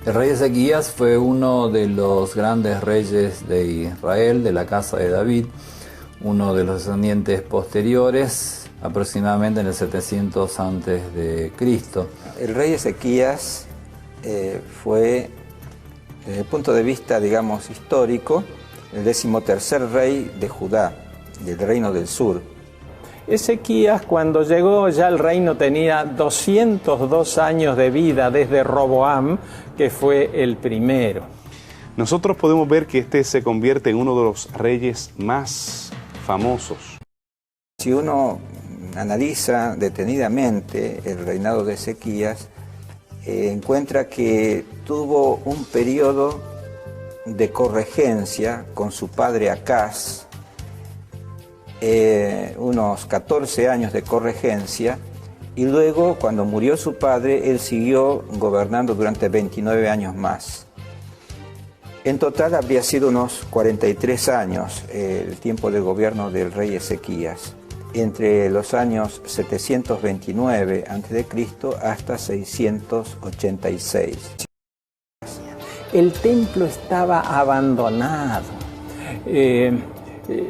El rey Ezequías fue uno de los grandes reyes de Israel, de la casa de David, uno de los descendientes posteriores, aproximadamente en el 700 antes de Cristo. El rey Ezequías fue, desde el punto de vista, digamos, histórico, el 13º rey de Judá, del reino del sur. Ezequías, cuando llegó, ya el reino tenía 202 años de vida desde Roboam, que fue el primero. Nosotros podemos ver que este se convierte en uno de los reyes más famosos. Si uno analiza detenidamente el reinado de Ezequías, encuentra que tuvo un periodo de corregencia con su padre Acaz, unos 14 años de corregencia, y luego, cuando murió su padre, él siguió gobernando durante 29 años más. En total habría sido unos 43 años el tiempo de gobierno del rey Ezequías, entre los años 729 a.C. hasta 686. El templo estaba abandonado.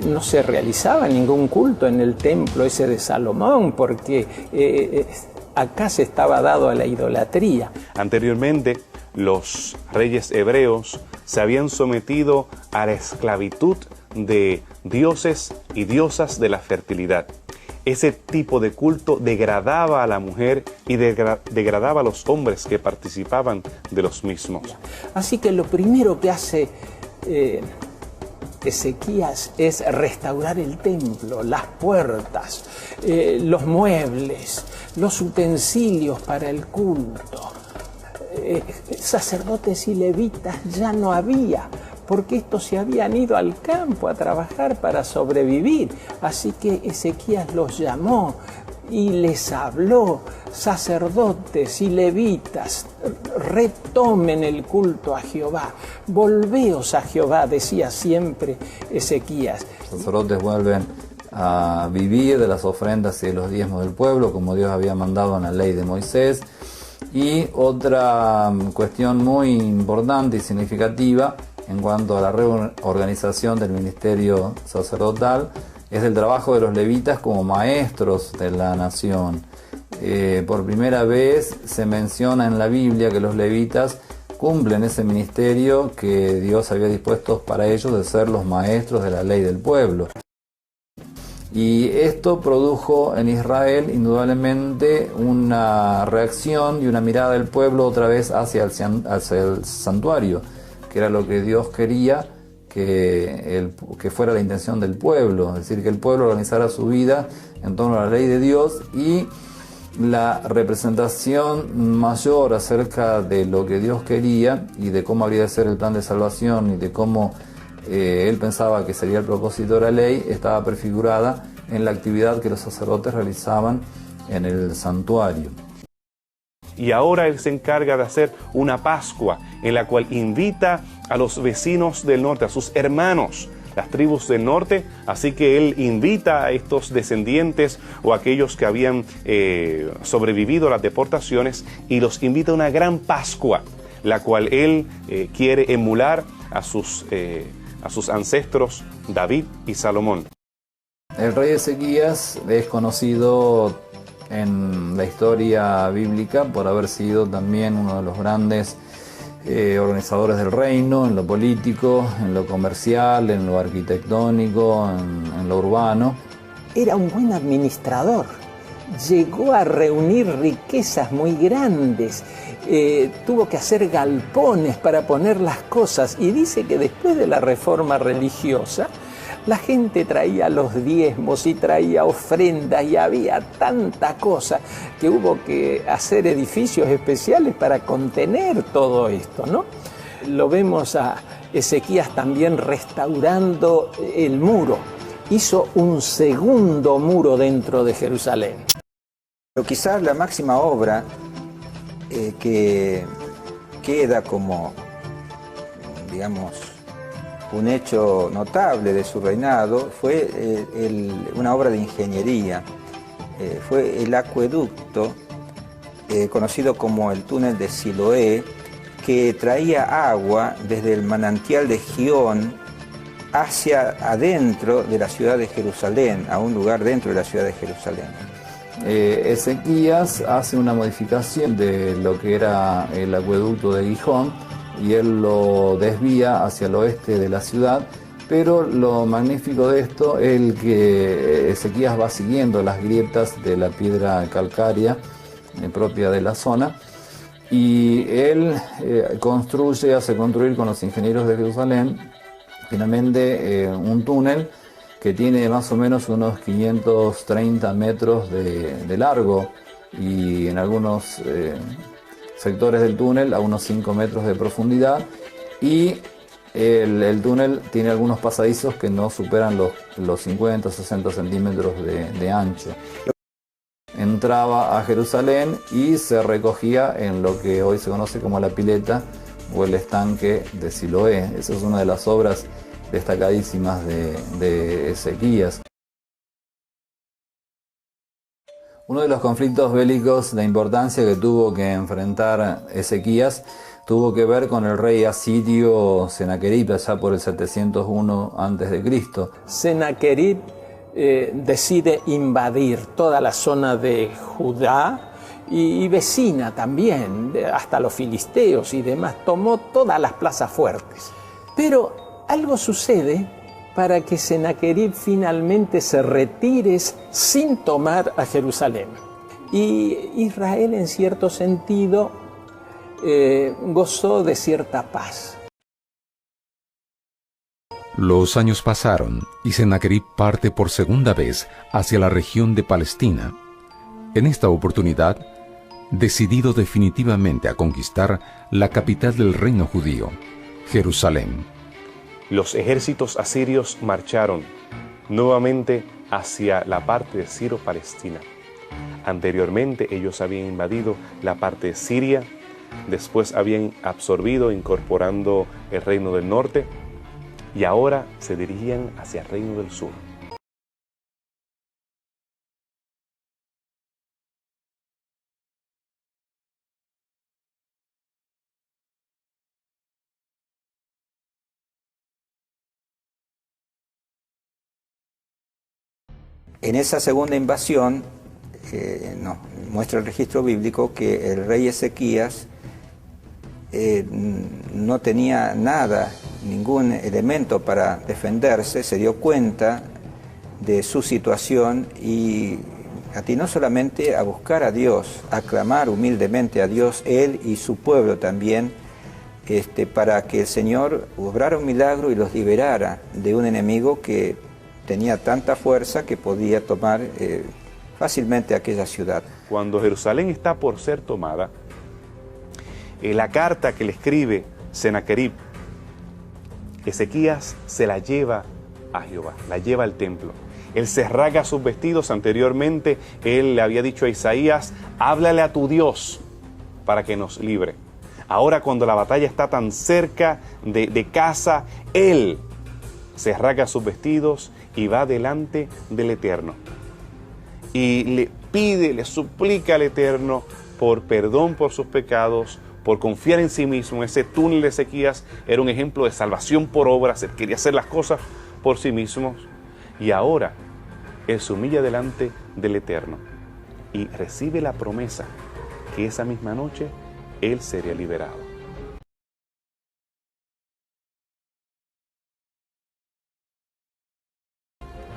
No se realizaba ningún culto en el templo ese de Salomón, porque acá se estaba dado a la idolatría. Anteriormente, los reyes hebreos se habían sometido a la esclavitud de dioses y diosas de la fertilidad. Ese tipo de culto degradaba a la mujer y degradaba a los hombres que participaban de los mismos. Así que lo primero que hace Ezequías es restaurar el templo, las puertas, los muebles, los utensilios para el culto. Sacerdotes y levitas ya no había, porque estos se habían ido al campo a trabajar para sobrevivir. Así que Ezequías los llamó y les habló: sacerdotes y levitas, retomen el culto a Jehová, volveos a Jehová, decía siempre Ezequías. Los sacerdotes vuelven a vivir de las ofrendas y de los diezmos del pueblo, como Dios había mandado en la ley de Moisés. Y otra cuestión muy importante y significativa en cuanto a la reorganización del ministerio sacerdotal es el trabajo de los levitas como maestros de la nación. Por primera vez se menciona en la Biblia que los levitas cumplen ese ministerio que Dios había dispuesto para ellos de ser los maestros de la ley del pueblo. Y esto produjo en Israel indudablemente una reacción y una mirada del pueblo otra vez hacia el santuario, que era lo que Dios quería que fuera la intención del pueblo, es decir, que el pueblo organizara su vida en torno a la ley de Dios, y la representación mayor acerca de lo que Dios quería y de cómo habría de ser el plan de salvación y de cómo él pensaba que sería el propósito de la ley estaba prefigurada en la actividad que los sacerdotes realizaban en el santuario. Y ahora él se encarga de hacer una Pascua en la cual invita a los vecinos del norte, a sus hermanos, las tribus del norte. Así que él invita a estos descendientes o aquellos que habían sobrevivido a las deportaciones, y los invita a una gran Pascua, la cual él quiere emular a sus ancestros David y Salomón. El rey Ezequías es conocido en la historia bíblica por haber sido también uno de los grandes organizadores del reino, en lo político, en lo comercial, en lo arquitectónico, en lo urbano. Era un buen administrador, llegó a reunir riquezas muy grandes, tuvo que hacer galpones para poner las cosas, y dice que después de la reforma religiosa, la gente traía los diezmos y traía ofrendas, y había tanta cosa que hubo que hacer edificios especiales para contener todo esto, ¿no? Lo vemos a Ezequías también restaurando el muro. Hizo un segundo muro dentro de Jerusalén. Pero quizás la máxima obra que queda como, digamos, un hecho notable de su reinado fue una obra de ingeniería. Fue el acueducto conocido como el túnel de Siloé, que traía agua desde el manantial de Gihón hacia adentro de la ciudad de Jerusalén, a un lugar dentro de la ciudad de Jerusalén. Ezequías hace una modificación de lo que era el acueducto de Gihón y él lo desvía hacia el oeste de la ciudad, pero lo magnífico de esto es el que Ezequías va siguiendo las grietas de la piedra calcárea propia de la zona, y él hace construir con los ingenieros de Jerusalén finalmente un túnel que tiene más o menos unos 530 metros de largo y en algunos sectores del túnel a unos 5 metros de profundidad, y el túnel tiene algunos pasadizos que no superan los 50 o 60 centímetros de ancho. Entraba a Jerusalén y se recogía en lo que hoy se conoce como la pileta o el estanque de Siloé. Esa es una de las obras destacadísimas de Ezequías. Uno de los conflictos bélicos de importancia que tuvo que enfrentar Ezequías tuvo que ver con el rey asirio Senaquerib, allá por el 701 a.C. Senaquerib decide invadir toda la zona de Judá y vecina también, hasta los filisteos y demás. Tomó todas las plazas fuertes. Pero algo sucede para que Senaquerib finalmente se retire sin tomar a Jerusalén. Y Israel, en cierto sentido, gozó de cierta paz. Los años pasaron y Senaquerib parte por segunda vez hacia la región de Palestina. En esta oportunidad, decidido definitivamente a conquistar la capital del reino judío, Jerusalén. Los ejércitos asirios marcharon nuevamente hacia la parte de Ciro-Palestina. Anteriormente ellos habían invadido la parte de Siria, después habían absorbido, incorporando el reino del norte, y ahora se dirigían hacia el reino del sur. En esa segunda invasión, muestra el registro bíblico que el rey Ezequías no tenía nada, ningún elemento para defenderse, se dio cuenta de su situación y atinó solamente a buscar a Dios, a clamar humildemente a Dios, él y su pueblo también, para que el Señor obrara un milagro y los liberara de un enemigo que tenía tanta fuerza que podía tomar fácilmente aquella ciudad. Cuando Jerusalén está por ser tomada, la carta que le escribe Senaquerib, Ezequías se la lleva a Jehová, la lleva al templo. Él se rasga sus vestidos. Anteriormente él le había dicho a Isaías: háblale a tu Dios para que nos libre. Ahora, cuando la batalla está tan cerca de casa, él se rasga sus vestidos y va delante del Eterno. Y le pide, le suplica al Eterno por perdón por sus pecados, por confiar en sí mismo. Ese túnel de Ezequías era un ejemplo de salvación por obras. Él quería hacer las cosas por sí mismo. Y ahora él se humilla delante del Eterno y recibe la promesa que esa misma noche él sería liberado.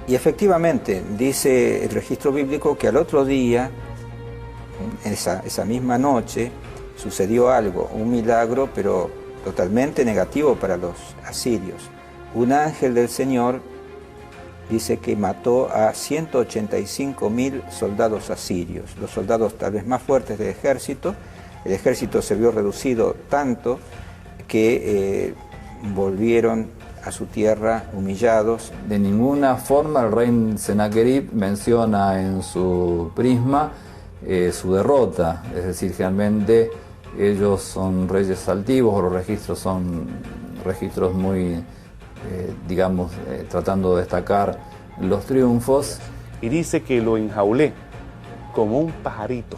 Y efectivamente, dice el registro bíblico que al otro día, esa misma noche, sucedió algo, un milagro, pero totalmente negativo para los asirios. Un ángel del Señor dice que mató a 185.000 soldados asirios, los soldados tal vez más fuertes del ejército. El ejército se vio reducido tanto que volvieron a su tierra humillados. De ninguna forma el rey Senaquerib menciona en su prisma su derrota, es decir, realmente ellos son reyes altivos, o los registros son registros muy, tratando de destacar los triunfos. Y dice que lo enjaulé como un pajarito,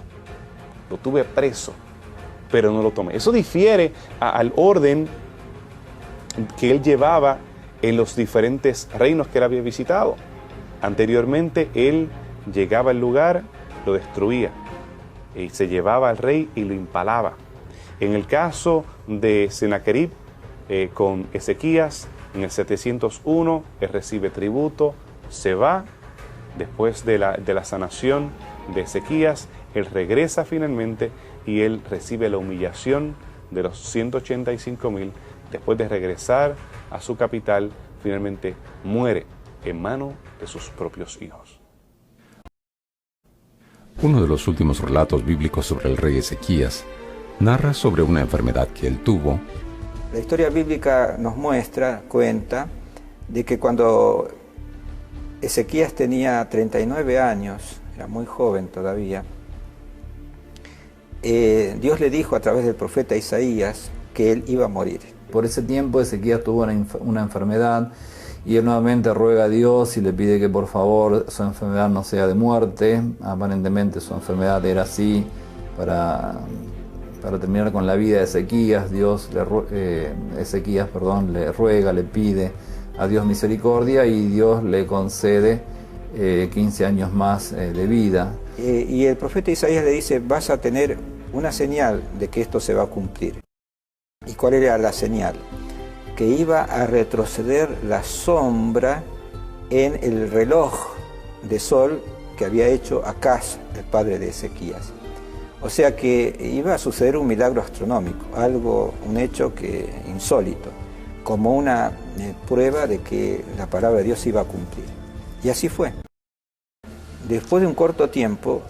lo tuve preso pero no lo tomé. Eso difiere al orden que él llevaba en los diferentes reinos que él había visitado. Anteriormente él llegaba al lugar, lo destruía, y se llevaba al rey y lo impalaba. En el caso de Sennacherib con Ezequías, en el 701, él recibe tributo, se va. Después de la sanación de Ezequías, él regresa finalmente y él recibe la humillación de los 185,000. Después de regresar a su capital, finalmente muere en manos de sus propios hijos. Uno de los últimos relatos bíblicos sobre el rey Ezequías narra sobre una enfermedad que él tuvo. La historia bíblica nos cuenta de que cuando Ezequías tenía 39 años, era muy joven todavía, Dios le dijo a través del profeta Isaías que él iba a morir. Por ese tiempo Ezequías tuvo una enfermedad y él nuevamente ruega a Dios y le pide que por favor su enfermedad no sea de muerte. Aparentemente su enfermedad era así para terminar con la vida de Ezequías. Ezequías le ruega, le pide a Dios misericordia y Dios le concede 15 años más de vida. Y el profeta Isaías le dice, vas a tener una señal de que esto se va a cumplir. ¿Y cuál era la señal? Que iba a retroceder la sombra en el reloj de sol que había hecho Acaz, el padre de Ezequías. O sea que iba a suceder un milagro astronómico, un hecho insólito, como una prueba de que la palabra de Dios se iba a cumplir. Y así fue. Después de un corto tiempo,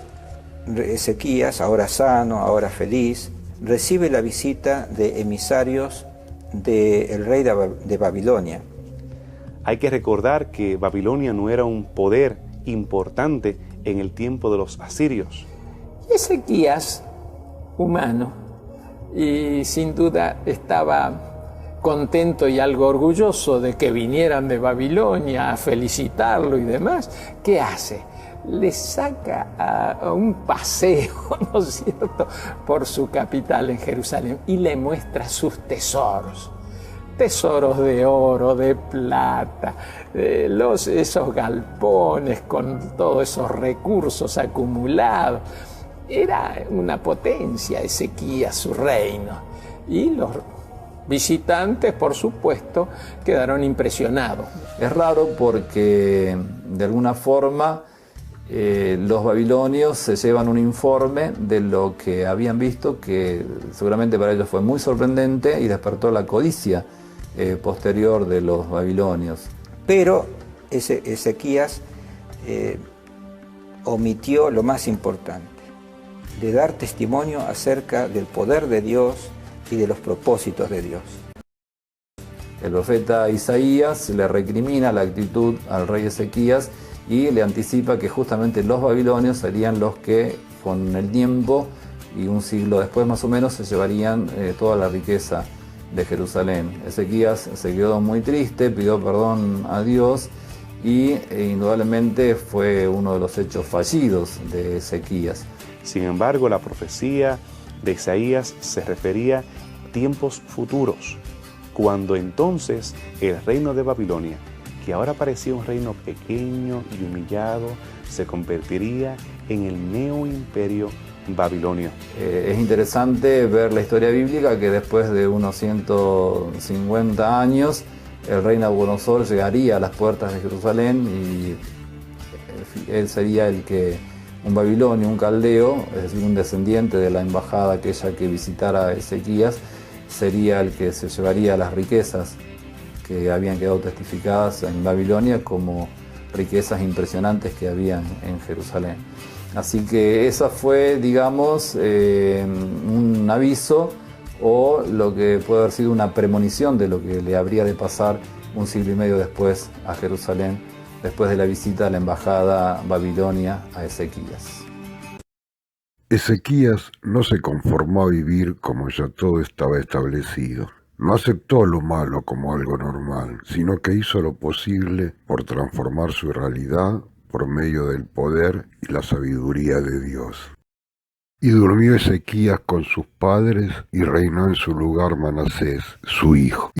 Ezequías, ahora sano, ahora feliz, recibe la visita de emisarios del rey de Babilonia. Hay que recordar que Babilonia no era un poder importante en el tiempo de los asirios. Ezequías, humano, y sin duda estaba contento y algo orgulloso de que vinieran de Babilonia a felicitarlo y demás. ¿Qué hace? Le saca a un paseo, ¿no es cierto?, por su capital en Jerusalén y le muestra sus tesoros. Tesoros de oro, de plata, esos galpones con todos esos recursos acumulados. Era una potencia Ezequías, su reino. Y los visitantes, por supuesto, quedaron impresionados. Es raro porque, de alguna forma, los babilonios se llevan un informe de lo que habían visto, que seguramente para ellos fue muy sorprendente y despertó la codicia posterior de los babilonios. Pero Ezequías omitió lo más importante, de dar testimonio acerca del poder de Dios y de los propósitos de Dios. El profeta Isaías le recrimina la actitud al rey Ezequías y le anticipa que justamente los babilonios serían los que con el tiempo y un siglo después más o menos se llevarían toda la riqueza de Jerusalén. Ezequías se quedó muy triste, pidió perdón a Dios y indudablemente fue uno de los hechos fallidos de Ezequías. Sin embargo, la profecía de Isaías se refería a tiempos futuros, cuando entonces el reino de Babilonia, que ahora parecía un reino pequeño y humillado, se convertiría en el neoimperio babilonio. Es interesante ver la historia bíblica que después de unos 150 años el rey Nabucodonosor llegaría a las puertas de Jerusalén y él sería un babilonio, un caldeo, es decir, un descendiente de la embajada aquella que visitara a Ezequías, sería el que se llevaría las riquezas que habían quedado testificadas en Babilonia como riquezas impresionantes que habían en Jerusalén. Así que esa fue, digamos, un aviso o lo que puede haber sido una premonición de lo que le habría de pasar un siglo y medio después a Jerusalén, después de la visita a la embajada babilonia a Ezequías. Ezequías no se conformó a vivir como ya todo estaba establecido. No aceptó lo malo como algo normal, sino que hizo lo posible por transformar su realidad por medio del poder y la sabiduría de Dios. Y durmió Ezequías con sus padres, y reinó en su lugar Manasés, su hijo.